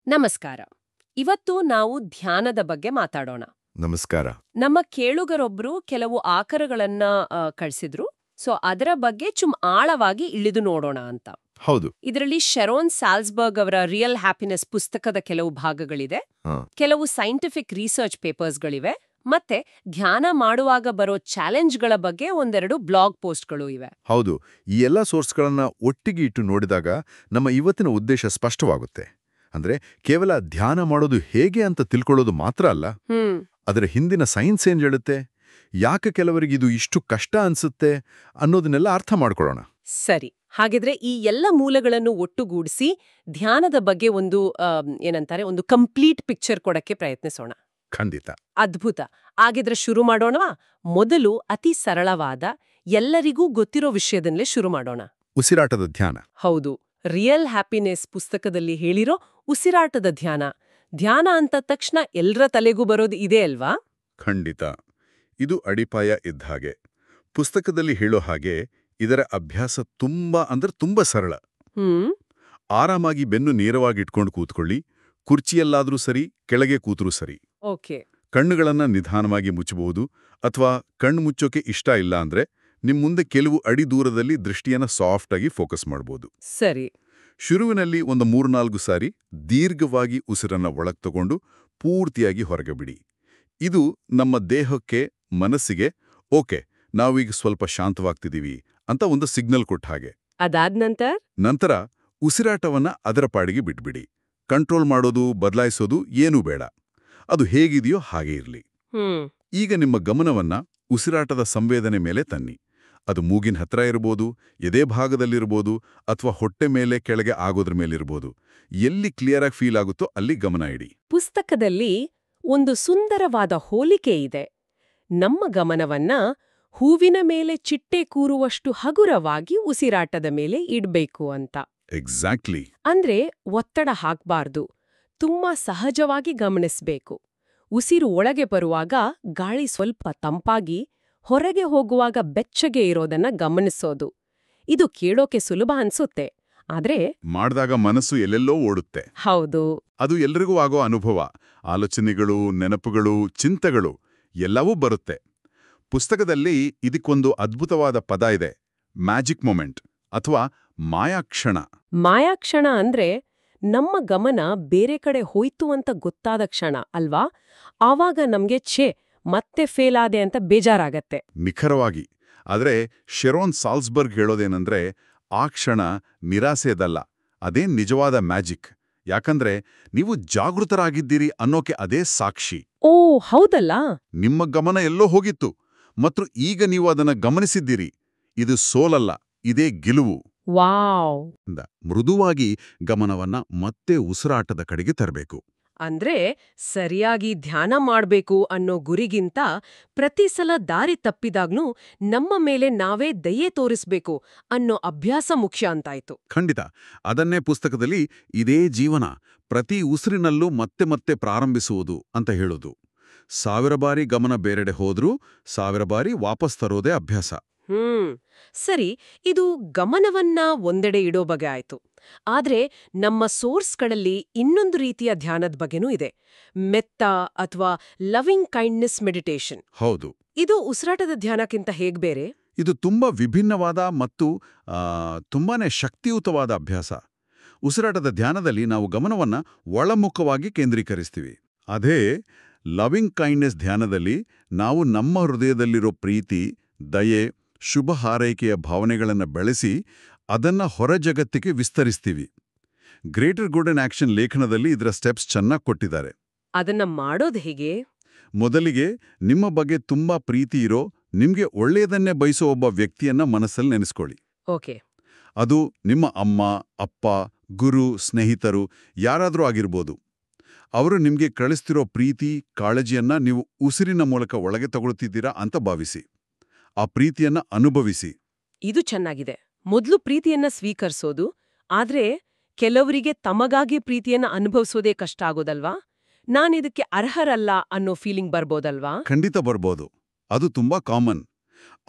ನಮಸ್ಕಾರ. ಇವತ್ತು ನಾವು ಧ್ಯಾನದ ಬಗ್ಗೆ ಮಾತಾಡೋಣ. ನಮಸ್ಕಾರ. ನಮ್ಮ ಕೇಳುಗರೊಬ್ರು ಕೆಲವು ಆಕರಗಳನ್ನ ಕಳಿಸಿದ್ರು. ಅದರ ಬಗ್ಗೆ ಆಳವಾಗಿ ಇಳಿದು ನೋಡೋಣ ಅಂತ. ಹೌದು. ಇದರಲ್ಲಿ ಶೆರೋನ್ ಸಾಲ್ಸ್ಬರ್ಗ್ ಅವರ ರಿಯಲ್ ಹ್ಯಾಪಿನೆಸ್ ಪುಸ್ತಕದ ಕೆಲವು ಭಾಗಗಳಿದೆ, ಕೆಲವು ಸೈಂಟಿಫಿಕ್ ರಿಸರ್ಚ್ ಪೇಪರ್ಸ್ಗಳಿವೆ, ಮತ್ತೆ ಧ್ಯಾನ ಮಾಡುವಾಗ ಬರೋ ಚಾಲೆಂಜ್ಗಳ ಬಗ್ಗೆ ಒಂದೆರಡು ಬ್ಲಾಗ್ ಪೋಸ್ಟ್ಗಳು ಇವೆ. ಹೌದು, ಈ ಎಲ್ಲ ಸೋರ್ಸ್ಗಳನ್ನ ಒಟ್ಟಿಗೆ ಇಟ್ಟು ನೋಡಿದಾಗ ನಮ್ಮ ಇವತ್ತಿನ ಉದ್ದೇಶ ಸ್ಪಷ್ಟವಾಗುತ್ತೆ. ಅಂದ್ರೆ ಕೇವಲ ಧ್ಯಾನ ಮಾಡೋದು ಹೇಗೆ ಅಂತ ತಿಳ್ಕೊಳ್ಳೋದು ಮಾತ್ರ ಅಲ್ಲ, ಅದರ ಹಿಂದಿನ ಸೈನ್ಸ್ ಏನ್ ಹೇಳುತ್ತೆ, ಯಾಕೆ ಕೆಲವರಿಗೆ ಇದು ಇಷ್ಟು ಕಷ್ಟ ಅನ್ಸುತ್ತೆ ಅನ್ನೋದನ್ನೆಲ್ಲ ಅರ್ಥ ಮಾಡ್ಕೊಳ್ಳೋಣ. ಸರಿ, ಹಾಗಿದ್ರೆ ಈ ಎಲ್ಲ ಮೂಲಗಳನ್ನು ಒಟ್ಟುಗೂಡಿಸಿ ಧ್ಯಾನದ ಬಗ್ಗೆ ಒಂದು ಕಂಪ್ಲೀಟ್ ಪಿಕ್ಚರ್ ಕೊಡಕ್ಕೆ ಪ್ರಯತ್ನಿಸೋಣ. ಖಂಡಿತ. ಅದ್ಭುತ. ಆಗಿದ್ರೆ ಶುರು ಮಾಡೋಣವಾ? ಮೊದಲು ಅತಿ ಸರಳವಾದ, ಎಲ್ಲರಿಗೂ ಗೊತ್ತಿರೋ ವಿಷಯದಲ್ಲೇ ಶುರು ಮಾಡೋಣ. ಉಸಿರಾಟದ ಧ್ಯಾನ. ಹೌದು, ರಿಯಲ್ ಹ್ಯಾಪಿನೆಸ್ ಪುಸ್ತಕದಲ್ಲಿ ಹೇಳಿರೋ ಉಸಿರಾಟದ ಧ್ಯಾನ. ಧ್ಯಾನ ಅಂತ ತಕ್ಷಣ ಎಲ್ಲರ ತಲೆಗೂ ಬರೋದು ಇದೆ ಅಲ್ವಾ? ಖಂಡಿತ. ಇದು ಅಡಿಪಾಯ ಇದ್ದ ಹಾಗೆ. ಪುಸ್ತಕದಲ್ಲಿ ಹೇಳೋ ಹಾಗೆ ಇದರ ಅಭ್ಯಾಸ ತುಂಬಾ ಸರಳ. ಆರಾಮಾಗಿ ಬೆನ್ನು ನೇರವಾಗಿಟ್ಕೊಂಡು ಕೂತ್ಕೊಳ್ಳಿ. ಕುರ್ಚಿಯಲ್ಲಾದ್ರೂ ಸರಿ, ಕೆಳಗೆ ಕೂತ್ರೂ ಸರಿ. ಓಕೆ. ಕಣ್ಣುಗಳನ್ನ ನಿಧಾನವಾಗಿ ಮುಚ್ಚಬಹುದು, ಅಥವಾ ಕಣ್ಣು ಮುಚ್ಚೋಕೆ ಇಷ್ಟ ಇಲ್ಲ ಅಂದ್ರೆ ನಿಮ್ ಮುಂದೆ ಕೆಲವು ಅಡಿ ದೂರದಲ್ಲಿ ದೃಷ್ಟಿಯನ್ನ ಸಾಫ್ಟ್ ಆಗಿ ಫೋಕಸ್ ಮಾಡಬಹುದು. ಸರಿ. ಶುರುವಿನಲ್ಲಿ ಒಂದು 3-4 ಸಾರಿ ದೀರ್ಘವಾಗಿ ಉಸಿರನ್ನ ಒಳಗ್ ತಗೊಂಡು ಪೂರ್ತಿಯಾಗಿ ಹೊರಗೆ ಬಿಡಿ. ಇದು ನಮ್ಮ ದೇಹಕ್ಕೆ, ಮನಸ್ಸಿಗೆ ಓಕೆ, ನಾವೀಗ ಸ್ವಲ್ಪ ಶಾಂತವಾಗ್ತಿದೀವಿ ಅಂತ ಒಂದು ಸಿಗ್ನಲ್ ಕೊಟ್ಟ ಹಾಗೆ. ಅದಾದ ನಂತರ ಉಸಿರಾಟವನ್ನ ಅದರ ಪಾಡಿಗೆ ಬಿಟ್ಬಿಡಿ. ಕಂಟ್ರೋಲ್ ಮಾಡೋದು, ಬದಲಾಯಿಸೋದು ಏನೂ ಬೇಡ. ಅದು ಹೇಗಿದೆಯೋ ಹಾಗೆ ಇರಲಿ. ಈಗ ನಿಮ್ಮ ಗಮನವನ್ನ ಉಸಿರಾಟದ ಸಂವೇದನೆ ಮೇಲೆ ತನ್ನಿ. ಅದು ಮೂಗಿನ ಹತ್ರ ಇರ್ಬೋದು, ಎದೆ ಭಾಗದಲ್ಲಿರ್ಬೋದು, ಅಥವಾ ಹೊಟ್ಟೆ ಮೇಲೆ ಕೆಳಗೆ ಆಗೋದ್ರ ಮೇಲಿರ್ಬೋದು. ಎಲ್ಲಿ ಕ್ಲಿಯರ್ ಆಗಿ ಫೀಲ್ ಆಗುತ್ತೋ ಅಲ್ಲಿ ಗಮನ ಇಡಿ. ಪುಸ್ತಕದಲ್ಲಿ ಒಂದು ಸುಂದರವಾದ ಹೋಲಿಕೆ ಇದೆ. ನಮ್ಮ ಗಮನವನ್ನ ಹೂವಿನ ಮೇಲೆ ಚಿಟ್ಟೆ ಕೂರುವಷ್ಟು ಹಗುರವಾಗಿ ಉಸಿರಾಟದ ಮೇಲೆ ಇಡ್ಬೇಕು ಅಂತ. ಎಕ್ಸಾಕ್ಟ್ಲಿ. ಅಂದ್ರೆ ಒತ್ತಡ ಹಾಕ್ಬಾರ್ದು, ತುಂಬಾ ಸಹಜವಾಗಿ ಗಮನಿಸ್ಬೇಕು. ಉಸಿರು ಒಳಗೆ ಬರುವಾಗ ಗಾಳಿ ಸ್ವಲ್ಪ ತಂಪಾಗಿ, ಹೊರಗೆ ಹೋಗುವಾಗ ಬೆಚ್ಚಗೆ ಇರೋದನ್ನ ಗಮನಿಸೋದು. ಇದು ಕೇಳೋಕೆ ಸುಲಭ ಅನ್ಸುತ್ತೆ, ಆದ್ರೆ ಮಾಡಿದಾಗ ಮನಸ್ಸು ಎಲ್ಲೆಲ್ಲೋ ಓಡುತ್ತೆ. ಹೌದು, ಅದು ಎಲ್ರಿಗೂ ಆಗೋ ಅನುಭವ. ಆಲೋಚನೆಗಳು, ನೆನಪುಗಳು, ಚಿಂತೆಗಳು ಎಲ್ಲವೂ ಬರುತ್ತೆ. ಪುಸ್ತಕದಲ್ಲಿ ಇದಕ್ಕೊಂದು ಅದ್ಭುತವಾದ ಪದ ಇದೆ, ಮ್ಯಾಜಿಕ್ ಮೊಮೆಂಟ್ ಅಥವಾ ಮಾಯಾಕ್ಷಣ. ಮಾಯಾಕ್ಷಣ ಅಂದ್ರೆ ನಮ್ಮ ಗಮನ ಬೇರೆ ಕಡೆ ಹೋಯ್ತು ಅಂತ ಗೊತ್ತಾದ ಕ್ಷಣ ಅಲ್ವಾ? ಆವಾಗ ನಮ್ಗೆ ಮತ್ತೆ ಫೇಲ್ ಆದೆ ಅಂತ ಬೇಜಾರಾಗತ್ತೆ. ನಿಖರವಾಗಿ. ಆದ್ರೆ ಶೆರೋನ್ ಸಾಲ್ಸ್ಬರ್ಗ್ ಹೇಳೋದೇನಂದ್ರೆ, ಆ ಕ್ಷಣ ನಿರಾಸೆದಲ್ಲ, ಅದೇ ನಿಜವಾದ ಮ್ಯಾಜಿಕ್. ಯಾಕಂದ್ರೆ ನೀವು ಜಾಗೃತರಾಗಿದ್ದೀರಿ ಅನ್ನೋಕೆ ಅದೇ ಸಾಕ್ಷಿ. ಓ ಹೌದಲ್ಲ. ನಿಮ್ಮ ಗಮನ ಎಲ್ಲೋ ಹೋಗಿತ್ತು ಮತ್ತು ಈಗ ನೀವು ಅದನ್ನ ಗಮನಿಸಿದ್ದೀರಿ. ಇದು ಸೋಲಲ್ಲ, ಇದೇ ಗೆಲುವು. ವಾವ್. ಮೃದುವಾಗಿ ಗಮನವನ್ನ ಮತ್ತೆ ಉಸಿರಾಟದ ಕಡೆಗೆ ತರಬೇಕು. ಅಂದ್ರೆ ಸರಿಯಾಗಿ ಧ್ಯಾನ ಮಾಡ್ಬೇಕು ಅನ್ನೋ ಗುರಿಗಿಂತ ಪ್ರತಿ ಸಲ ದಾರಿ ತಪ್ಪಿದಾಗ್ನೂ ನಮ್ಮ ಮೇಲೆ ನಾವೇ ದಯೆ ತೋರಿಸ್ಬೇಕು ಅನ್ನೋ ಅಭ್ಯಾಸ ಮುಖ್ಯ ಅಂತಾಯ್ತು. ಖಂಡಿತ. ಅದನ್ನೇ ಪುಸ್ತಕದಲ್ಲಿ ಇದೇ ಜೀವನ, ಪ್ರತಿ ಉಸಿರಿನಲ್ಲೂ ಮತ್ತೆ ಮತ್ತೆ ಪ್ರಾರಂಭಿಸುವುದು ಅಂತ ಹೇಳೋದು. 1000 ಬಾರಿ ಗಮನ ಬೇರೆಡೆ ಹೋದ್ರೂ 1000 ಬಾರಿ ವಾಪಸ್ ತರೋದೇ ಅಭ್ಯಾಸ. ಸರಿ, ಇದು ಗಮನವನ್ನ ಒಂದೆಡೆ ಇಡೋ ಬಗೆ ಆಯ್ತು. ಆದ್ರೆ ನಮ್ಮ ಸೋರ್ಸ್ಗಳಲ್ಲಿ ಇನ್ನೊಂದು ರೀತಿಯ ಧ್ಯಾನದ ಬಗ್ಗೆನೂ ಇದೆ, ಮೆತ್ತ ಅಥವಾ ಲವಿಂಗ್ ಕೈಂಡ್ನೆಸ್ ಮೆಡಿಟೇಷನ್. ಹೌದು. ಇದು ಉಸಿರಾಟದ ಧ್ಯಾನಕ್ಕಿಂತ ಹೇಗ್ ಬೇರೆ? ಇದು ತುಂಬಾ ವಿಭಿನ್ನವಾದ ಮತ್ತು ತುಂಬಾನೇ ಶಕ್ತಿಯುತವಾದ ಅಭ್ಯಾಸ. ಉಸಿರಾಟದ ಧ್ಯಾನದಲ್ಲಿ ನಾವು ಗಮನವನ್ನ ಒಳಮುಖವಾಗಿ ಕೇಂದ್ರೀಕರಿಸ್ತೀವಿ. ಅದೇ ಲವಿಂಗ್ ಕೈಂಡ್ನೆಸ್ ಧ್ಯಾನದಲ್ಲಿ ನಾವು ನಮ್ಮ ಹೃದಯದಲ್ಲಿರೋ ಪ್ರೀತಿ, ದಯೆ, ಶುಭ ಹಾರೈಕೆಯ ಭಾವನೆಗಳನ್ನು ಬೆಳೆಸಿ ಅದನ್ನ ಹೊರ ಜಗತ್ತಿಗೆ ವಿಸ್ತರಿಸ್ತೀವಿ. ಗ್ರೇಟರ್ ಗುಡ್ ಅಂಡ್ ಆಕ್ಷನ್ ಲೇಖನದಲ್ಲಿ ಇದರ ಸ್ಟೆಪ್ಸ್ ಚೆನ್ನಾಗಿ ಕೊಟ್ಟಿದ್ದಾರೆ. ಅದನ್ನ ಮಾಡೋದು ಹೇಗೆ? ಮೊದಲಿಗೆ ನಿಮ್ಮ ಬಗ್ಗೆ ತುಂಬಾ ಪ್ರೀತಿ ಇರೋ, ನಿಮ್ಗೆ ಒಳ್ಳೆಯದನ್ನೇ ಬಯಸೋ ಒಬ್ಬ ವ್ಯಕ್ತಿಯನ್ನ ಮನಸ್ಸಲ್ಲಿ ನೆನೆಸ್ಕೊಳ್ಳಿ. ಓಕೆ. ಅದು ನಿಮ್ಮ ಅಮ್ಮ, ಅಪ್ಪ, ಗುರು, ಸ್ನೇಹಿತರು ಯಾರಾದ್ರೂ ಆಗಿರ್ಬೋದು. ಅವರು ನಿಮ್ಗೆ ಕಳಿಸ್ತಿರೋ ಪ್ರೀತಿ, ಕಾಳಜಿಯನ್ನ ನೀವು ಉಸಿರಿನ ಮೂಲಕ ಒಳಗೆ ತಗೊಳ್ತಿದ್ದೀರಾ ಅಂತ ಭಾವಿಸಿ. ಆ ಪ್ರೀತಿಯನ್ನ ಅನುಭವಿಸಿ. ಇದು ಚೆನ್ನಾಗಿದೆ. ಮೊದಲು ಪ್ರೀತಿಯನ್ನ ಸ್ವೀಕರಿಸೋದು. ಆದ್ರೆ ಕೆಲವರಿಗೆ ತಮಗಾಗಿ ಪ್ರೀತಿಯನ್ನ ಅನುಭವಿಸೋದೇ ಕಷ್ಟ ಆಗೋದಲ್ವಾ? ನಾನಿದಕ್ಕೆ ಅರ್ಹರಲ್ಲ ಅನ್ನೋ ಫೀಲಿಂಗ್ ಬರ್ಬೋದಲ್ವಾ? ಖಂಡಿತ ಬರ್ಬೋದು. ಅದು ತುಂಬಾ ಕಾಮನ್.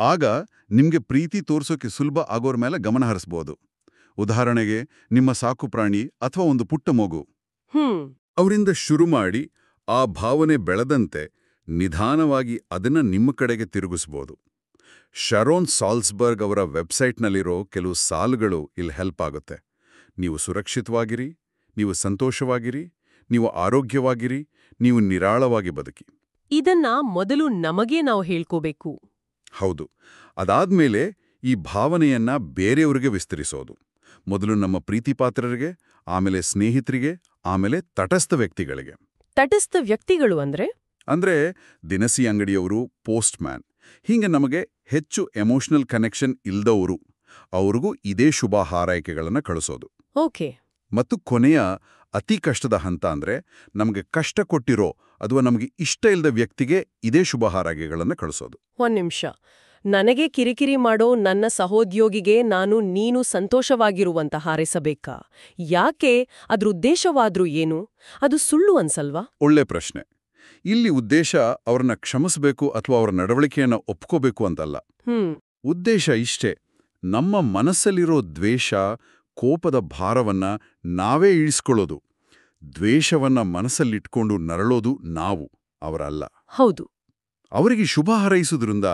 ಆಗ ನಿಮ್ಗೆ ಪ್ರೀತಿ ತೋರ್ಸೋಕೆ ಸುಲಭ ಆಗೋರ್ ಮೇಲೆ ಗಮನ ಹರಿಸ್ಬೋದು. ಉದಾಹರಣೆಗೆ ನಿಮ್ಮ ಸಾಕು ಪ್ರಾಣಿ ಅಥವಾ ಒಂದು ಪುಟ್ಟ ಮಗು. ಅವರಿಂದ ಶುರು ಮಾಡಿ ಆ ಭಾವನೆ ಬೆಳೆದಂತೆ ನಿಧಾನವಾಗಿ ಅದನ್ನ ನಿಮ್ಮ ಕಡೆಗೆ ತಿರುಗಿಸ್ಬೋದು. ಶರೋನ್ ಸಾಲ್ಸ್ಬರ್ಗ್ ಅವರ ವೆಬ್ಸೈಟ್ನಲ್ಲಿರೋ ಕೆಲವು ಸಾಲುಗಳು ಇಲ್ಲಿ ಹೆಲ್ಪ್ ಆಗುತ್ತೆ. ನೀವು ಸುರಕ್ಷಿತವಾಗಿರಿ, ನೀವು ಸಂತೋಷವಾಗಿರಿ, ನೀವು ಆರೋಗ್ಯವಾಗಿರಿ, ನೀವು ನಿರಾಳವಾಗಿ ಬದುಕಿ. ಇದನ್ನ ಮೊದಲು ನಮಗೇ ನಾವು ಹೇಳ್ಕೋಬೇಕು. ಹೌದು. ಅದಾದ್ಮೇಲೆ ಈ ಭಾವನೆಯನ್ನ ಬೇರೆಯವರಿಗೆ ವಿಸ್ತರಿಸೋದು. ಮೊದಲು ನಮ್ಮ ಪ್ರೀತಿಪಾತ್ರರಿಗೆ, ಆಮೇಲೆ ಸ್ನೇಹಿತರಿಗೆ, ಆಮೇಲೆ ತಟಸ್ಥ ವ್ಯಕ್ತಿಗಳಿಗೆ. ತಟಸ್ಥ ವ್ಯಕ್ತಿಗಳು ಅಂದ್ರೆ ದಿನಸಿ ಅಂಗಡಿಯವರು, ಪೋಸ್ಟ್ ಮ್ಯಾನ್, ಹೀಗೆ ನಮಗೆ ಹೆಚ್ಚು ಎಮೋಷನಲ್ ಕನೆಕ್ಷನ್ ಇಲ್ದವರು, ಅವ್ರಿಗೂ ಇದೇ ಶುಭ ಹಾರೈಕೆಗಳನ್ನು ಕಳಿಸೋದು. ಓಕೆ. ಮತ್ತು ಕೊನೆಯ ಅತಿ ಕಷ್ಟದ ಹಂತ ಅಂದ್ರೆ ನಮಗೆ ಕಷ್ಟ ಕೊಟ್ಟಿರೋ ಅಥವಾ ನಮಗೆ ಇಷ್ಟ ಇಲ್ಲದ ವ್ಯಕ್ತಿಗೆ ಇದೇ ಶುಭ ಹಾರೈಕೆಗಳನ್ನು ಕಳಿಸೋದು. ಒಂದ್ ನಿಮಿಷ. ನನಗೆ ಕಿರಿಕಿರಿ ಮಾಡೋ ನನ್ನ ಸಹೋದ್ಯೋಗಿಗೆ ನೀನು ಸಂತೋಷವಾಗಿರುವಂತ ಹಾರೈಸಬೇಕಾ? ಯಾಕೆ? ಅದ್ರ ಉದ್ದೇಶವಾದ್ರೂ ಏನು? ಅದು ಸುಳ್ಳು ಅನ್ಸಲ್ವಾ? ಒಳ್ಳೆ ಪ್ರಶ್ನೆ. ಇಲ್ಲಿ ಉದ್ದೇಶ ಅವ್ರನ್ನ ಕ್ಷಮಿಸಬೇಕು ಅಥವಾ ಅವರ ನಡವಳಿಕೆಯನ್ನು ಒಪ್ಕೋಬೇಕು ಅಂತಲ್ಲ. ಉದ್ದೇಶ ಇಷ್ಟೇ: ನಮ್ಮ ಮನಸ್ಸಲ್ಲಿರೋ ದ್ವೇಷ, ಕೋಪದ ಭಾರವನ್ನ ನಾವೇ ಇಳಿಸ್ಕೊಳ್ಳೋದು. ದ್ವೇಷವನ್ನ ಮನಸ್ಸಲ್ಲಿಟ್ಕೊಂಡು ನರಳೋದು ನಾವು, ಅವರಲ್ಲ. ಹೌದು. ಅವರಿಗೆ ಶುಭ ಹಾರೈಸೋದ್ರಿಂದ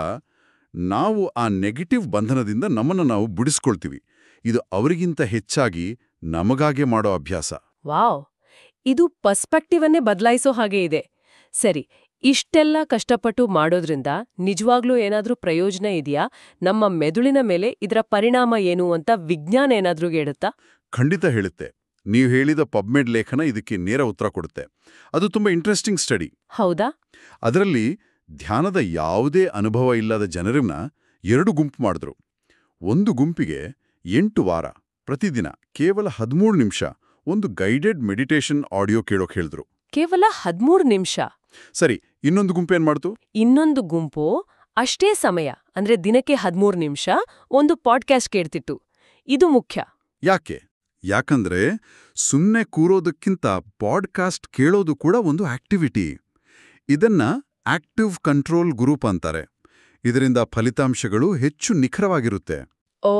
ನಾವು ಆ ನೆಗೆಟಿವ್ ಬಂಧನದಿಂದ ನಮ್ಮನ್ನು ನಾವು ಬಿಡಿಸ್ಕೊಳ್ತೀವಿ. ಇದು ಅವರಿಗಿಂತ ಹೆಚ್ಚಾಗಿ ನಮಗಾಗೆ ಮಾಡೋ ಅಭ್ಯಾಸ. ವಾವ್! ಇದು ಪರ್ಸ್ಪೆಕ್ಟಿವ್ ಅನ್ನೇ ಬದಲಾಯಿಸೋ ಹಾಗೆ ಇದೆ. ಸರಿ, ಇಷ್ಟೆಲ್ಲ ಕಷ್ಟಪಟ್ಟು ಮಾಡೋದ್ರಿಂದ ನಿಜವಾಗ್ಲೂ ಏನಾದ್ರೂ ಪ್ರಯೋಜನ ಇದೆಯಾ? ನಮ್ಮ ಮೆದುಳಿನ ಮೇಲೆ ಇದರ ಪರಿಣಾಮ ಏನು ಅಂತ ವಿಜ್ಞಾನ ಏನಾದ್ರೂ ಹೇಳುತ್ತಾ? ಖಂಡಿತ ಹೇಳುತ್ತೆ. ನೀವು ಹೇಳಿದ ಪಬ್ಮೆಡ್ ಲೇಖನ ಇದಕ್ಕೆ ನೇರ ಉತ್ತರ ಕೊಡುತ್ತೆ. ಅದು ತುಂಬಾ ಇಂಟ್ರೆಸ್ಟಿಂಗ್ ಸ್ಟಡಿ. ಹೌದಾ? ಅದರಲ್ಲಿ ಧ್ಯಾನದ ಯಾವುದೇ ಅನುಭವ ಇಲ್ಲದ ಜನರನ್ನ 2 ಗುಂಪು ಮಾಡಿದ್ರು. ಒಂದು ಗುಂಪಿಗೆ 8 ವಾರ ಪ್ರತಿದಿನ ಕೇವಲ 13 ನಿಮಿಷ ಒಂದು ಗೈಡೆಡ್ ಮೆಡಿಟೇಷನ್ ಆಡಿಯೋ ಕೇಳೋಕೆ ಹೇಳಿದ್ರು. ಕೇವಲ 13 ನಿಮಿಷ? ಸರಿ, ಇನ್ನೊಂದು ಗುಂಪು ಏನ್ ಮಾಡ್ತು? ಇನ್ನೊಂದು ಗುಂಪು ಅಷ್ಟೇ ಸಮಯ, ಅಂದ್ರೆ ದಿನಕ್ಕೆ 13 ನಿಮಿಷ ಒಂದು ಪಾಡ್ಕಾಸ್ಟ್ ಕೇಳ್ತಿತ್ತು. ಇದು ಮುಖ್ಯ. ಯಾಕೆ? ಯಾಕಂದ್ರೆ ಸುಮ್ಮನೆ ಕೂರೋದಕ್ಕಿಂತ ಪಾಡ್ಕಾಸ್ಟ್ ಕೇಳೋದು ಕೂಡ ಒಂದು ಆಕ್ಟಿವಿಟಿ. ಇದನ್ನ ಆಕ್ಟಿವ್ ಕಂಟ್ರೋಲ್ ಗ್ರೂಪ್ ಅಂತಾರೆ. ಇದರಿಂದ ಫಲಿತಾಂಶಗಳು ಹೆಚ್ಚು ನಿಖರವಾಗಿರುತ್ತೆ. ಓ,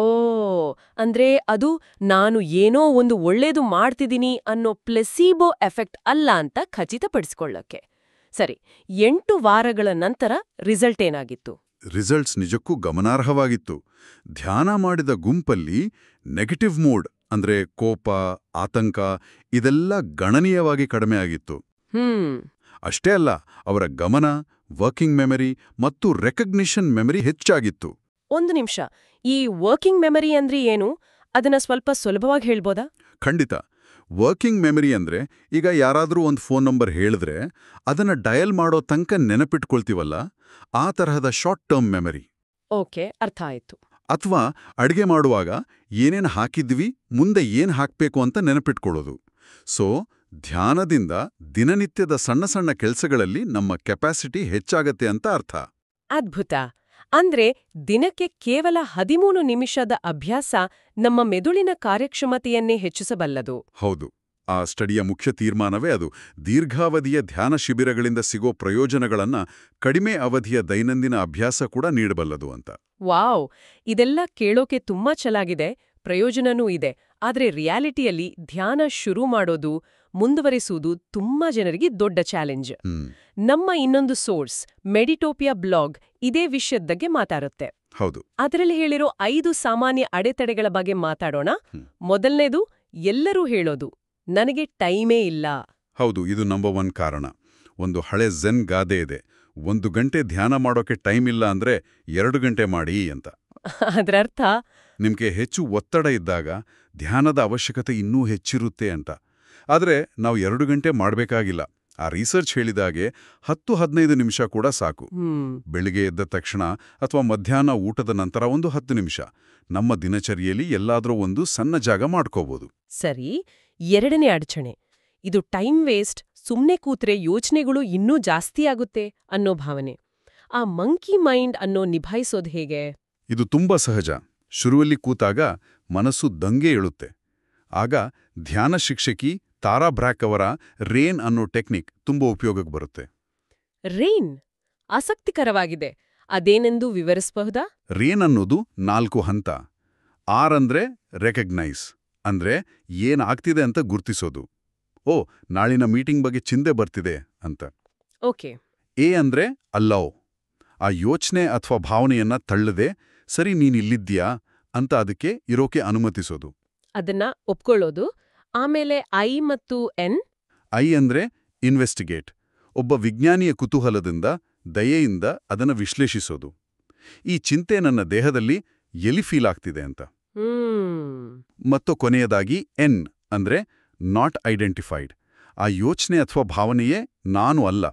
ಅಂದ್ರೆ ಅದು ನಾನು ಏನೋ ಒಂದು ಒಳ್ಳೇದು ಮಾಡ್ತಿದ್ದೀನಿ ಅನ್ನೋ ಪ್ಲೆಸೀಬೋ ಎಫೆಕ್ಟ್ ಅಲ್ಲ ಅಂತ ಖಚಿತಪಡಿಸ್ಕೊಳ್ಳಕ್ಕೆ. ಸರಿ, 8 ವಾರಗಳ ನಂತರ ರಿಸಲ್ಟ್ ಏನಾಗಿತ್ತು? ರಿಸಲ್ಟ್ಸ್ ನಿಜಕ್ಕೂ ಗಮನಾರ್ಹವಾಗಿತ್ತು. ಧ್ಯಾನ ಮಾಡಿದ ಗುಂಪಲ್ಲಿ ನೆಗೆಟಿವ್ ಮೂಡ್ ಅಂದ್ರೆ ಕೋಪ, ಆತಂಕ ಇದೆಲ್ಲ ಗಣನೀಯವಾಗಿ ಕಡಿಮೆ ಆಗಿತ್ತು. ಅಷ್ಟೇ ಅಲ್ಲ, ಅವರ ಗಮನ, ವರ್ಕಿಂಗ್ ಮೆಮರಿ ಮತ್ತು ರೆಕಗ್ನಿಷನ್ ಮೆಮರಿ ಹೆಚ್ಚಾಗಿತ್ತು. ಒಂದು ನಿಮಿಷ, ಈ ವರ್ಕಿಂಗ್ ಮೆಮರಿ ಅಂದ್ರೆ ಏನು? ಅದನ್ನ ಸ್ವಲ್ಪ ಸುಲಭವಾಗಿ ಹೇಳ್ಬೋದಾ? ಖಂಡಿತ. ವರ್ಕಿಂಗ್ ಮೆಮರಿ ಅಂದ್ರೆ ಈಗ ಯಾರಾದ್ರೂ ಒಂದು ಫೋನ್ ನಂಬರ್ ಹೇಳಿದ್ರೆ ಅದನ್ನ ಡಯಲ್ ಮಾಡೋ ತನಕ ನೆನಪಿಟ್ಕೊಳ್ತೀವಲ್ಲ, ಆ ತರಹದ ಶಾರ್ಟ್ ಟರ್ಮ್ ಮೆಮರಿ. ಓಕೆ, ಅರ್ಥ ಆಯ್ತು. ಅಥವಾ ಅಡ್ಗೆ ಮಾಡುವಾಗ ಏನೇನು ಹಾಕಿದ್ವಿ, ಮುಂದೆ ಏನ್ ಹಾಕ್ಬೇಕು ಅಂತ ನೆನಪಿಟ್ಕೊಳ್ಳೋದು. ಸೊ ಧ್ಯಾನದಿಂದ ದಿನನಿತ್ಯದ ಸಣ್ಣ ಸಣ್ಣ ಕೆಲ್ಸಗಳಲ್ಲಿ ನಮ್ಮ ಕೆಪಾಸಿಟಿ ಹೆಚ್ಚಾಗತ್ತೆ ಅಂತ ಅರ್ಥ. ಅದ್ಭುತ. ಅಂದ್ರೆ ದಿನಕ್ಕೆ ಕೇವಲ 13 ನಿಮಿಷದ ಅಭ್ಯಾಸ ನಮ್ಮ ಮೆದುಳಿನ ಕಾರ್ಯಕ್ಷಮತೆಯನ್ನೇ ಹೆಚ್ಚಿಸಬಲ್ಲದು. ಹೌದು. ಆ ಸ್ಟಡಿಯ ಮುಖ್ಯ ತೀರ್ಮಾನವೇ ಅದು. ದೀರ್ಘಾವಧಿಯ ಧ್ಯಾನ ಶಿಬಿರಗಳಿಂದ ಸಿಗೋ ಪ್ರಯೋಜನಗಳನ್ನ ಕಡಿಮೆ ಅವಧಿಯ ದೈನಂದಿನ ಅಭ್ಯಾಸ ಕೂಡ ನೀಡಬಲ್ಲದು ಅಂತ. ವಾವ್! ಇದೆಲ್ಲ ಕೇಳೋಕೆ ತುಂಬಾ ಚೆನ್ನಾಗಿದೆ, ಪ್ರಯೋಜನನೂ ಇದೆ. ಆದ್ರೆ ರಿಯಾಲಿಟಿಯಲ್ಲಿ ಧ್ಯಾನ ಶುರು ಮಾಡೋದು, ಮುಂದುವರಿಸುವುದು ತುಂಬಾ ಜನರಿಗೆ ದೊಡ್ಡ ಚಾಲೆಂಜ್. ನಮ್ಮ ಇನ್ನೊಂದು ಸೋರ್ಸ್ ಮೆಡಿಟೋಪಿಯಾ ಬ್ಲಾಗ್ ಇದೇ ವಿಷಯದ ಬಗ್ಗೆ ಮಾತಾಡುತ್ತೆ. ಹೌದು. ಅದರಲ್ಲಿ ಹೇಳಿರೋ 5 ಸಾಮಾನ್ಯ ಅಡೆತಡೆಗಳ ಬಗ್ಗೆ ಮಾತಾಡೋಣ. ಮೊದಲನೇದು, ಎಲ್ಲರೂ ಹೇಳೋದು ನನಗೆ ಟೈಮೇ ಇಲ್ಲ. ಹೌದು, ಇದು ನಂಬರ್ 1 ಕಾರಣ. ಒಂದು ಹಳೆ ಝೆನ್ ಗಾದೆ ಇದೆ, 1 ಗಂಟೆ ಧ್ಯಾನ ಮಾಡೋಕೆ ಟೈಮ್ ಇಲ್ಲ ಅಂದ್ರೆ 2 ಗಂಟೆ ಮಾಡಿ ಅಂತ. ಅದರರ್ಥ ನಿಮ್ಗೆ ಹೆಚ್ಚು ಒತ್ತಡ ಇದ್ದಾಗ ಧ್ಯಾನದ ಅವಶ್ಯಕತೆ ಇನ್ನೂ ಹೆಚ್ಚಿರುತ್ತೆ ಅಂತ. ಆದ್ರೆ ನಾವು 2 ಗಂಟೆ ಮಾಡಬೇಕಾಗಿಲ್ಲ. ಆ ರಿಸರ್ಚ್ ಹೇಳಿದಾಗೆ 10-15 ನಿಮಿಷ ಕೂಡ ಸಾಕು. ಬೆಳಿಗ್ಗೆ ಎದ್ದ ತಕ್ಷಣ ಅಥವಾ ಮಧ್ಯಾಹ್ನ ಊಟದ ನಂತರ ಒಂದು 10 ನಿಮಿಷ ನಮ್ಮ ದಿನಚರಿಯಲ್ಲಿ ಎಲ್ಲಾದ್ರೂ ಒಂದು ಸಣ್ಣ ಜಾಗ ಮಾಡ್ಕೋಬಹುದು. ಸರಿ. ಎರಡನೇ ಅಡಚಣೆ, ಇದು ಟೈಮ್ ವೇಸ್ಟ್, ಸುಮ್ನೆ ಕೂತ್ರೆ ಯೋಚನೆಗಳು ಇನ್ನೂ ಜಾಸ್ತಿ ಆಗುತ್ತೆ ಅನ್ನೋ ಭಾವನೆ. ಆ ಮಂಕಿ ಮೈಂಡ್ ಅನ್ನೋ ನಿಭಾಯಿಸೋದು ಹೇಗೆ? ಇದು ತುಂಬಾ ಸಹಜ. ಶುರುವಲ್ಲಿ ಕೂತಾಗ ಮನಸ್ಸು ದಂಗೆ ಏಳುತ್ತೆ. ಆಗ ಧ್ಯಾನ ಶಿಕ್ಷಕಿ ತಾರಾ ಬ್ರ್ಯಾಕ್ ಅವರ ರೇನ್ ಅನ್ನೋ ಟೆಕ್ನಿಕ್ ತುಂಬಾ ಉಪಯೋಗಕ್ಕೆ ಬರುತ್ತೆ. ರೇನ್ ಆಸಕ್ತಿಕರವಾಗಿದೆ. ಅದೇನೆಂದು ವಿವರಿಸಬಹುದಾ? ರೇನ್ ಅನ್ನೋದು 4 ಹಂತ. ಆರ್ ಅಂದ್ರೆ ರೆಕಗ್ನೈಸ್, ಅಂದ್ರೆ ಏನಾಗ್ತಿದೆ ಅಂತ ಗುರ್ತಿಸೋದು. ಓ ನಾಳಿನ ಮೀಟಿಂಗ್ ಬಗ್ಗೆ ಚಿಂತೆ ಬರ್ತಿದೆ ಅಂತ. ಓಕೆ. ಎ ಅಂದ್ರೆ ಅಲ್ಲೌ. ಆ ಯೋಚನೆ ಅಥವಾ ಭಾವನೆಯನ್ನ ತಳ್ಳದೆ ಸರಿ ನೀನಿಲ್ಲಿದ್ಯಾ ಅಂತ ಅದಕ್ಕೆ ಇರೋಕೆ ಅನುಮತಿಸೋದು. ಅದನ್ನ ಒಪ್ಕೊಳ್ಳೋದು. ಆಮೇಲೆ ಐ ಮತ್ತು ಎನ್. ಐ ಅಂದ್ರೆ ಇನ್ವೆಸ್ಟಿಗೇಟ್. ಒಬ್ಬ ವಿಜ್ಞಾನಿಯ ಕುತೂಹಲದಿಂದ, ದಯೆಯಿಂದ ಅದನ್ನು ವಿಶ್ಲೇಷಿಸೋದು. ಈ ಚಿಂತೆ ನನ್ನ ದೇಹದಲ್ಲಿ ಎಲ್ಲಿ ಫೀಲ್ ಆಗ್ತಿದೆ ಅಂತ. ಮತ್ತು ಕೊನೆಯದಾಗಿ ಎನ್ ಅಂದ್ರೆ ನಾಟ್ ಐಡೆಂಟಿಫೈಡ್. ಆ ಯೋಚನೆ ಅಥವಾ ಭಾವನೆಯೇ ನಾನು ಅಲ್ಲ,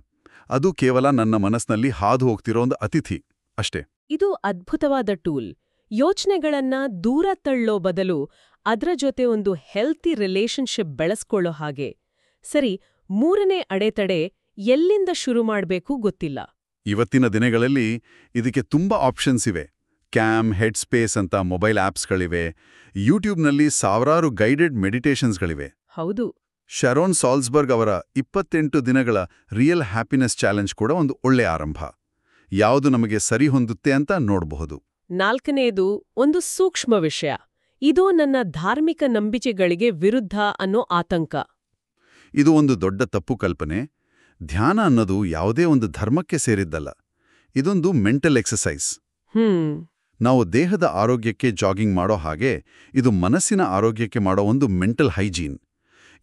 ಅದು ಕೇವಲ ನನ್ನ ಮನಸ್ಸಿನಲ್ಲಿ ಹಾದು ಹೋಗ್ತಿರೋ ಒಂದು ಅತಿಥಿ ಅಷ್ಟೇ. ಇದು ಅದ್ಭುತವಾದ ಟೂಲ್. ಯೋಚನೆಗಳನ್ನ ದೂರ ತಳ್ಳೋ ಬದಲು ಅದ್ರ ಜೊತೆ ಒಂದು ಹೆಲ್ತಿ ರಿಲೇಶನ್ಶಿಪ್ ಬೆಳೆಸ್ಕೊಳ್ಳೋ ಹಾಗೆ. ಸರಿ, ಮೂರನೇ ಅಡೆತಡೆ ಎಲ್ಲಿಂದ ಶುರು ಮಾಡ್ಬೇಕು ಗೊತ್ತಿಲ್ಲ. ಇವತ್ತಿನ ದಿನಗಳಲ್ಲಿ ಇದಕ್ಕೆ ತುಂಬಾ ಆಪ್ಷನ್ಸ್ ಇವೆ. ಕ್ಯಾಮ್, ಹೆಡ್ ಸ್ಪೇಸ್ ಅಂತ ಮೊಬೈಲ್ ಆಪ್ಸ್ಗಳಿವೆ. ಯೂಟ್ಯೂಬ್ನಲ್ಲಿ ಸಾವಿರಾರು ಗೈಡೆಡ್ ಮೆಡಿಟೇಷನ್ಸ್ಗಳಿವೆ. ಹೌದು. ಶರೋನ್ ಸಾಲ್ಸ್ಬರ್ಗ್ ಅವರ 28 ದಿನಗಳ ರಿಯಲ್ ಹ್ಯಾಪಿನೆಸ್ ಚಾಲೆಂಜ್ ಕೂಡ ಒಂದು ಒಳ್ಳೆ ಆರಂಭ. ಯಾವುದು ನಮಗೆ ಸರಿ ಹೊಂದುತ್ತೆ ಅಂತ ನೋಡಬಹುದು. ನಾಲ್ಕನೇದು ಒಂದು ಸೂಕ್ಷ್ಮ ವಿಷಯ. ಇದು ನನ್ನ ಧಾರ್ಮಿಕ ನಂಬಿಕೆಗಳಿಗೆ ವಿರುದ್ಧ ಅನ್ನೋ ಆತಂಕ. ಇದು ಒಂದು ದೊಡ್ಡ ತಪ್ಪು ಕಲ್ಪನೆ. ಧ್ಯಾನ ಅನ್ನೋದು ಯಾವುದೇ ಒಂದು ಧರ್ಮಕ್ಕೆ ಸೇರಿದ್ದಲ್ಲ. ಇದೊಂದು ಮೆಂಟಲ್ ಎಕ್ಸಸೈಸ್. ನಾವು ದೇಹದ ಆರೋಗ್ಯಕ್ಕೆ ಜಾಗಿಂಗ್ ಮಾಡೋ ಹಾಗೆ ಇದು ಮನಸ್ಸಿನ ಆರೋಗ್ಯಕ್ಕೆ ಮಾಡೋ ಒಂದು ಮೆಂಟಲ್ ಹೈಜೀನ್.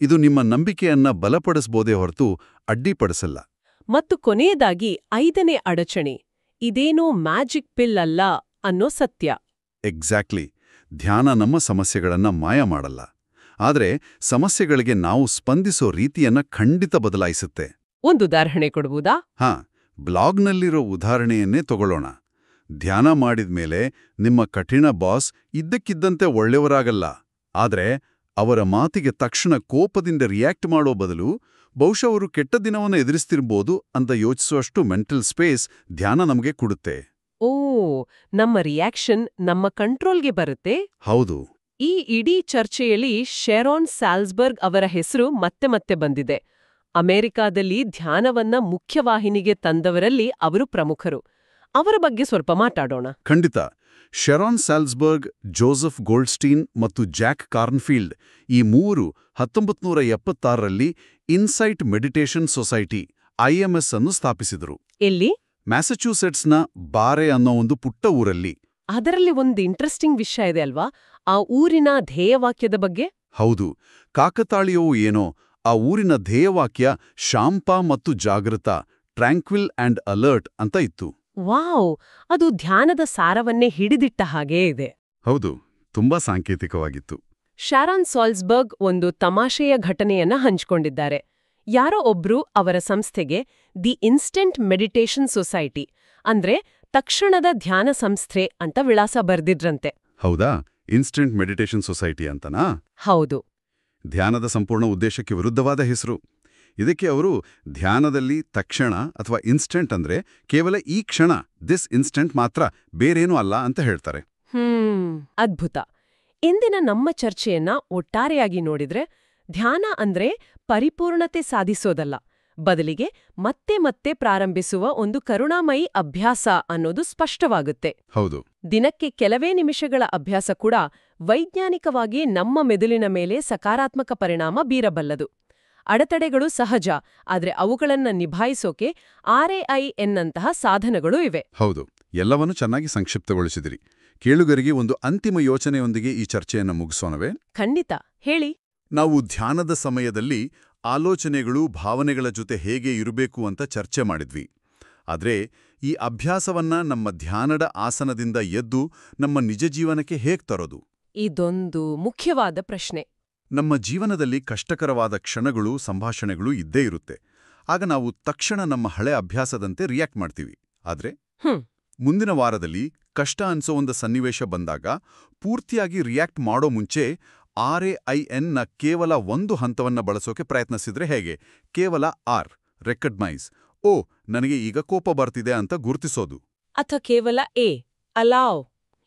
ಇದು ನಿಮ್ಮ ನಂಬಿಕೆಯನ್ನ ಬಲಪಡಿಸಬಹುದೇ ಹೊರತು ಅಡ್ಡಿಪಡಿಸಲ್ಲ. ಮತ್ತು ಕೊನೆಯದಾಗಿ 5ನೇ ಅಡಚಣೆ, ಇದೇನೋ ಮ್ಯಾಜಿಕ್ ಪಿಲ್ ಅಲ್ಲ ಅನ್ನೋ ಸತ್ಯ. ಎಕ್ಸಾಕ್ಟ್ಲಿ. ಧ್ಯಾನ ನಮ್ಮ ಸಮಸ್ಯೆಗಳನ್ನ ಮಾಯ ಮಾಡಲ್ಲ. ಆದರೆ ಸಮಸ್ಯೆಗಳಿಗೆ ನಾವು ಸ್ಪಂದಿಸೋ ರೀತಿಯನ್ನ ಖಂಡಿತ ಬದಲಾಯಿಸುತ್ತೆ. ಒಂದು ಉದಾಹರಣೆ ಕೊಡ್ಬೋದಾ? ಬ್ಲಾಗ್ನಲ್ಲಿರೋ ಉದಾಹರಣೆಯನ್ನೇ ತಗೊಳ್ಳೋಣ. ಧ್ಯಾನ ಮಾಡಿದ್ಮೇಲೆ ನಿಮ್ಮ ಕಠಿಣ ಬಾಸ್ ಇದ್ದಕ್ಕಿದ್ದಂತೆ ಒಳ್ಳೆಯವರಾಗಲ್ಲ. ಆದ್ರೆ ಅವರ ಮಾತಿಗೆ ತಕ್ಷಣ ಕೋಪದಿಂದ ರಿಯಾಕ್ಟ್ ಮಾಡೋ ಬದಲು ಬಹುಶಃ ಅವರು ಕೆಟ್ಟ ದಿನವನ್ನು ಎದುರಿಸ್ತಿರ್ಬೋದು ಅಂತ ಯೋಚಿಸುವಷ್ಟು ಮೆಂಟಲ್ ಸ್ಪೇಸ್ ಧ್ಯಾನ ನಮಗೆ ಕೊಡುತ್ತೆ. ಓ, ನಮ್ಮ ರಿಯಾಕ್ಷನ್ ನಮ್ಮ ಕಂಟ್ರೋಲ್ಗೆ ಬರುತ್ತೆ. ಹೌದು. ಈ ಇಡೀ ಚರ್ಚೆಯಲ್ಲಿ ಶೆರಾನ್ ಸಾಲ್ಸ್ಬರ್ಗ್ ಅವರ ಹೆಸರು ಮತ್ತೆ ಮತ್ತೆ ಬಂದಿದೆ. ಅಮೆರಿಕಾದಲ್ಲಿ ಧ್ಯಾನವನ್ನ ಮುಖ್ಯವಾಹಿನಿಗೆ ತಂದವರಲ್ಲಿ ಅವರು ಪ್ರಮುಖರು. ಅವರ ಬಗ್ಗೆ ಸ್ವಲ್ಪ ಮಾತಾಡೋಣ. ಖಂಡಿತ. ಶೆರಾನ್ ಸಾಲ್ಸ್ಬರ್ಗ್, ಜೋಸೆಫ್ ಗೋಲ್ಡ್ಸ್ಟೀನ್ ಮತ್ತು ಜಾಕ್ ಕಾರ್ನ್ಫೀಲ್ಡ್ ಈ ಮೂವರು 1976ರಲ್ಲಿ ಇನ್ಸೈಟ್ ಮೆಡಿಟೇಷನ್ ಸೊಸೈಟಿ IMS ಅನ್ನು ಸ್ಥಾಪಿಸಿದರು. ಎಲ್ಲಿ? ಮ್ಯಾಸಚ್ಯೂಸೆಟ್ಸ್ನ ಬಾರೆ ಅನ್ನೋ ಒಂದು ಪುಟ್ಟ ಊರಲ್ಲಿ. ಅದರಲ್ಲಿ ಒಂದು ಇಂಟ್ರೆಸ್ಟಿಂಗ್ ವಿಷಯ ಇದೆ ಅಲ್ವಾ, ಆ ಊರಿನ ಧ್ಯೇಯವಾಕ್ಯದ ಬಗ್ಗೆ. ಹೌದು. ಕಾಕತಾಳೀಯವೋ ಏನೋ ಆ ಊರಿನ ಧ್ಯೇಯವಾಕ್ಯ ಶಾಂತ ಮತ್ತು ಜಾಗೃತ, ಟ್ರ್ಯಾಂಕ್ವಿಲ್ ಅಂಡ್ ಅಲರ್ಟ್ ಅಂತ ಇತ್ತು. ವಾವ್, ಅದು ಧ್ಯಾನದ ಸಾರವನ್ನೇ ಹಿಡಿದಿಟ್ಟ ಹಾಗೇ ಇದೆ. ಹೌದು, ತುಂಬಾ ಸಾಂಕೇತಿಕವಾಗಿತ್ತು. ಶಾರಾನ್ ಸಾಲ್ಸ್ಬರ್ಗ್ ಒಂದು ತಮಾಷೆಯ ಘಟನೆಯನ್ನ ಹಂಚಿಕೊಂಡಿದ್ದಾರೆ. ಯಾರೋ ಒಬ್ರು ಅವರ ಸಂಸ್ಥೆಗೆ ದಿ ಇನ್ಸ್ಟೆಂಟ್ ಮೆಡಿಟೇಷನ್ ಸೊಸೈಟಿ ಅಂದ್ರೆ ತಕ್ಷಣದ ಧ್ಯಾನ ಸಂಸ್ಥೆ ಅಂತ ವಿಳಾಸ ಬರ್ದಿದ್ರಂತೆ. ಹೌದಾ? ಇನ್ಸ್ಟೆಂಟ್ ಮೆಡಿಟೇಷನ್ ಸೊಸೈಟಿ ಅಂತನಾ? ಹೌದು. ಧ್ಯಾನದ ಸಂಪೂರ್ಣ ಉದ್ದೇಶಕ್ಕೆ ವಿರುದ್ಧವಾದ ಹೆಸರು. ಇದಕ್ಕೆ ಅವರು ಧ್ಯಾನದಲ್ಲಿ ತಕ್ಷಣ ಅಥವಾ ಇನ್ಸ್ಟೆಂಟ್ ಅಂದ್ರೆ ಕೇವಲ ಈ ಕ್ಷಣ, ದಿಸ್ ಇನ್ಸ್ಟೆಂಟ್ ಮಾತ್ರ, ಬೇರೇನೂ ಅಲ್ಲ ಅಂತ ಹೇಳ್ತಾರೆ. ಅದ್ಭುತ. ಇಂದಿನ ನಮ್ಮ ಚರ್ಚೆಯನ್ನ ಒಟ್ಟಾರೆಯಾಗಿ ನೋಡಿದ್ರೆ ಧ್ಯಾನ ಅಂದ್ರೆ ಪರಿಪೂರ್ಣತೆ ಸಾಧಿಸೋದಲ್ಲ, ಬದಲಿಗೆ ಮತ್ತೆ ಮತ್ತೆ ಪ್ರಾರಂಭಿಸುವ ಒಂದು ಕರುಣಾಮಯಿ ಅಭ್ಯಾಸ ಅನ್ನೋದು ಸ್ಪಷ್ಟವಾಗುತ್ತೆ. ಹೌದು. ದಿನಕ್ಕೆ ಕೆಲವೇ ನಿಮಿಷಗಳ ಅಭ್ಯಾಸ ಕೂಡ ವೈಜ್ಞಾನಿಕವಾಗಿ ನಮ್ಮ ಮೆದುಳಿನ ಮೇಲೆ ಸಕಾರಾತ್ಮಕ ಪರಿಣಾಮ ಬೀರಬಲ್ಲದು. ಅಡೆತಡೆಗಳು ಸಹಜ, ಆದ್ರೆ ಅವುಗಳನ್ನ ನಿಭಾಯಿಸೋಕೆ RAIN ನಂತಹ ಸಾಧನಗಳು ಇವೆ. ಹೌದು. ಎಲ್ಲವನ್ನೂ ಚೆನ್ನಾಗಿ ಸಂಕ್ಷಿಪ್ತಗೊಳಿಸಿದಿರಿ. ಕೇಳುಗರಿಗೆ ಒಂದು ಅಂತಿಮ ಯೋಚನೆಯೊಂದಿಗೆ ಈ ಚರ್ಚೆಯನ್ನು ಮುಗಿಸೋಣವೇ? ಖಂಡಿತ, ಹೇಳಿ. ನಾವು ಧ್ಯಾನದ ಸಮಯದಲ್ಲಿ ಆಲೋಚನೆಗಳು, ಭಾವನೆಗಳ ಜೊತೆ ಹೇಗೆ ಇರಬೇಕು ಅಂತ ಚರ್ಚೆ ಮಾಡಿದ್ವಿ. ಆದ್ರೆ ಈ ಅಭ್ಯಾಸವನ್ನ ನಮ್ಮ ಧ್ಯಾನದ ಆಸನದಿಂದ ಎದ್ದು ನಮ್ಮ ನಿಜ ಜೀವನಕ್ಕೆ ಹೇಗೆ ತರೋದು? ಇದೊಂದು ಮುಖ್ಯವಾದ ಪ್ರಶ್ನೆ. ನಮ್ಮ ಜೀವನದಲ್ಲಿ ಕಷ್ಟಕರವಾದ ಕ್ಷಣಗಳು, ಸಂಭಾಷಣೆಗಳು ಇದ್ದೇ ಇರುತ್ತೆ. ಆಗ ನಾವು ತಕ್ಷಣ ನಮ್ಮ ಹಳೆ ಅಭ್ಯಾಸದಂತೆ ರಿಯಾಕ್ಟ್ ಮಾಡ್ತೀವಿ. ಆದ್ರೆ ಮುಂದಿನ ವಾರದಲ್ಲಿ ಕಷ್ಟ ಅನ್ಸೋ ಒಂದು ಸನ್ನಿವೇಶ ಬಂದಾಗ ಪೂರ್ತಿಯಾಗಿ ರಿಯಾಕ್ಟ್ ಮಾಡೋ ಮುಂಚೆ RAIN ಕೇವಲ ಒಂದು ಹಂತವನ್ನ ಬಳಸೋಕೆ ಪ್ರಯತ್ನಿಸಿದ್ರೆ ಹೇಗೆ? ಕೇವಲ R, ರೆಕಗ್ನೈಸ್, ಓ ನನಗೆ ಈಗ ಕೋಪ ಬರ್ತಿದೆ ಅಂತ ಗುರುತಿಸೋದು. ಅಥವಾ ಕೇವಲ A, ಅಲಾವ್,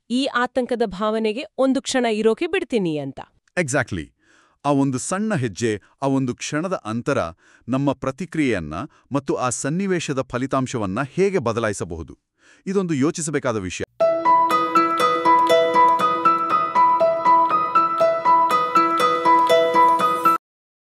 ಈ ಆತಂಕದ ಭಾವನೆಗೆ ಒಂದು ಕ್ಷಣ ಇರೋಕೆ ಬಿಡ್ತೀನಿ ಅಂತ. ಎಕ್ಸಾಕ್ಟ್ಲಿ. ಆ ಒಂದು ಸಣ್ಣ ಹೆಜ್ಜೆ, ಆ ಒಂದು ಕ್ಷಣದ ಅಂತರ ನಮ್ಮ ಪ್ರತಿಕ್ರಿಯೆಯನ್ನ ಮತ್ತು ಆ ಸನ್ನಿವೇಶದ ಫಲಿತಾಂಶವನ್ನ ಹೇಗೆ ಬದಲಾಯಿಸಬಹುದು? ಇದೊಂದು ಯೋಚಿಸಬೇಕಾದ ವಿಷಯ.